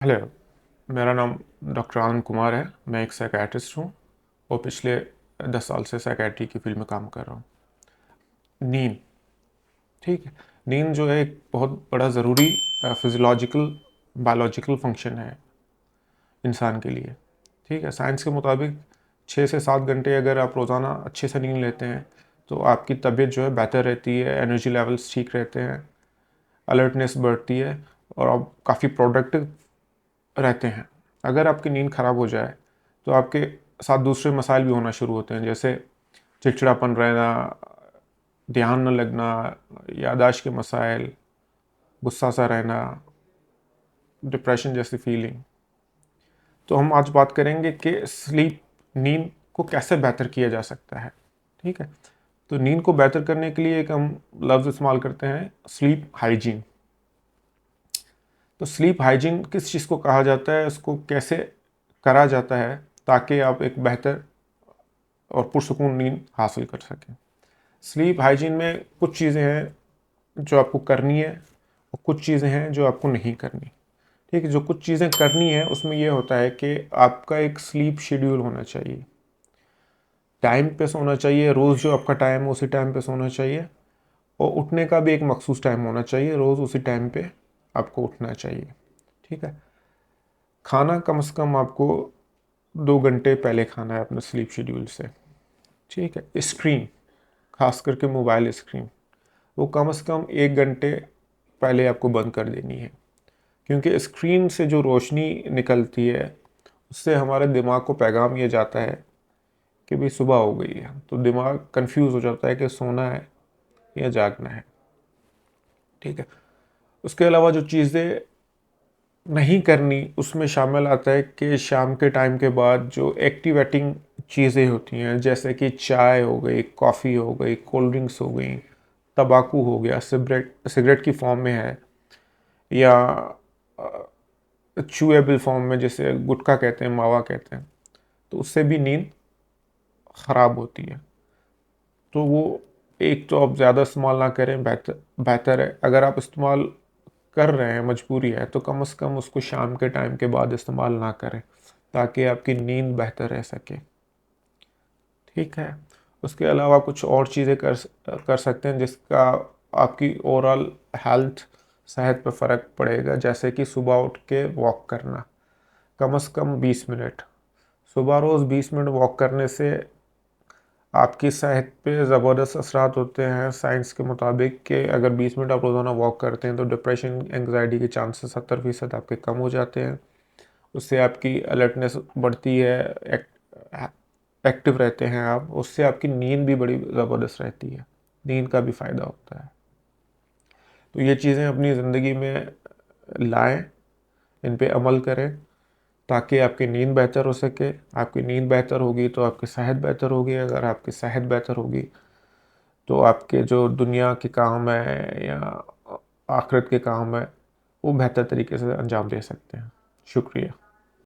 Hello, मेरा नाम doctor Anand Kumar है। मैं एक साइकेट्रिस्ट हूँ और पिछले 10 साल से साइकेट्री की फील्ड में काम कर रहा हूँ। नींद, ठीक है। नींद जो है एक बहुत बड़ा ज़रूरी फिज़ियोलॉजिकल बायोलॉजिकल फंक्शन है इंसान के लिए, ठीक है। साइंस के मुताबिक 6 से 7 घंटे अगर आप रोज़ाना अच्छे से नींद लेते हैं तो आपकी तबीयत जो है बेहतर रहती है, एनर्जी लेवल्स ठीक रहते हैं, अलर्टनेस बढ़ती है और आप काफ़ी प्रोडक्टिव रहते हैं। अगर आपकी नींद ख़राब हो जाए तो आपके साथ दूसरे मसाइल भी होना शुरू होते हैं, जैसे चिड़चिड़ापन रहना, ध्यान न लगना, याददाश्त के मसाइल, गुस्सा सा रहना, डिप्रेशन जैसी फीलिंग। तो हम आज बात करेंगे कि स्लीप, नींद को कैसे बेहतर किया जा सकता है, ठीक है। तो नींद को बेहतर करने के लिए एक हम लफ्ज़ इस्तेमाल करते हैं, स्लीप हाइजीन। तो स्लीप हाइजीन किस चीज़ को कहा जाता है, इसको कैसे करा जाता है ताकि आप एक बेहतर और पुरसकून नींद हासिल कर सकें। स्लीप हाइजीन में कुछ चीज़ें हैं जो आपको करनी है और कुछ चीज़ें हैं जो आपको नहीं करनी, ठीक है। जो कुछ चीज़ें करनी है उसमें यह होता है कि आपका एक स्लीप शेड्यूल होना चाहिए, टाइम पे सोना चाहिए। रोज़ जो आपका टाइम है उसी टाइम पे सोना चाहिए और उठने का भी एक मखसूस टाइम होना चाहिए, रोज़ उसी टाइम पे आपको उठना चाहिए, ठीक है। खाना कम से कम आपको 2 घंटे पहले खाना है अपने स्लीप शेड्यूल से, ठीक है। स्क्रीन, खास करके मोबाइल स्क्रीन, वो कम से कम 1 घंटे पहले आपको बंद कर देनी है, क्योंकि स्क्रीन से जो रोशनी निकलती है उससे हमारे दिमाग को पैगाम ये जाता है कि भाई सुबह हो गई है, तो दिमाग कंफ्यूज हो जाता है कि सोना है या जागना है, ठीक है। उसके अलावा जो चीज़ें नहीं करनी उसमें शामिल आता है कि शाम के टाइम के बाद जो एक्टिवेटिंग चीज़ें होती हैं, जैसे कि चाय हो गई, कॉफ़ी हो गई, कोल्ड ड्रिंक्स हो गई, तंबाकू हो गया, सिगरेट सिगरेट की फॉर्म में है, या चूएबल फॉर्म में जैसे गुटखा कहते हैं, मावा कहते हैं, तो उससे भी नींद ख़राब होती है। तो वो एक तो आप ज़्यादा इस्तेमाल ना करें, बेहतर बेहतर है। अगर आप इस्तेमाल कर रहे हैं, मजबूरी है, तो कम से कम उसको शाम के टाइम के बाद इस्तेमाल ना करें ताकि आपकी नींद बेहतर रह सके, ठीक है। उसके अलावा कुछ और चीज़ें कर सकते हैं जिसका आपकी ओवरऑल हेल्थ, सेहत पर फ़र्क पड़ेगा, जैसे कि सुबह उठ के वॉक करना कम से कम 20 मिनट। सुबह रोज़ 20 मिनट वॉक करने से आपकी सेहत पे ज़बरदस्त असरात होते हैं। साइंस के मुताबिक कि अगर 20 मिनट आप रोज़ाना वॉक करते हैं तो डिप्रेशन, एंग्जाइटी के चांसेस 70% आपके कम हो जाते हैं। उससे आपकी अलर्टनेस बढ़ती है, एक्टिव रहते हैं आप। उससे आपकी नींद भी बड़ी ज़बरदस्त रहती है, नींद का भी फ़ायदा होता है। तो ये चीज़ें अपनी ज़िंदगी में लाएं, इन पे अमल करें ताकि आपकी नींद बेहतर हो सके। आपकी नींद बेहतर होगी तो आपकी सेहत बेहतर होगी। अगर आपकी सेहत बेहतर होगी तो आपके जो दुनिया के काम है या आखिरत के काम है वो बेहतर तरीके से अंजाम दे सकते हैं। शुक्रिया।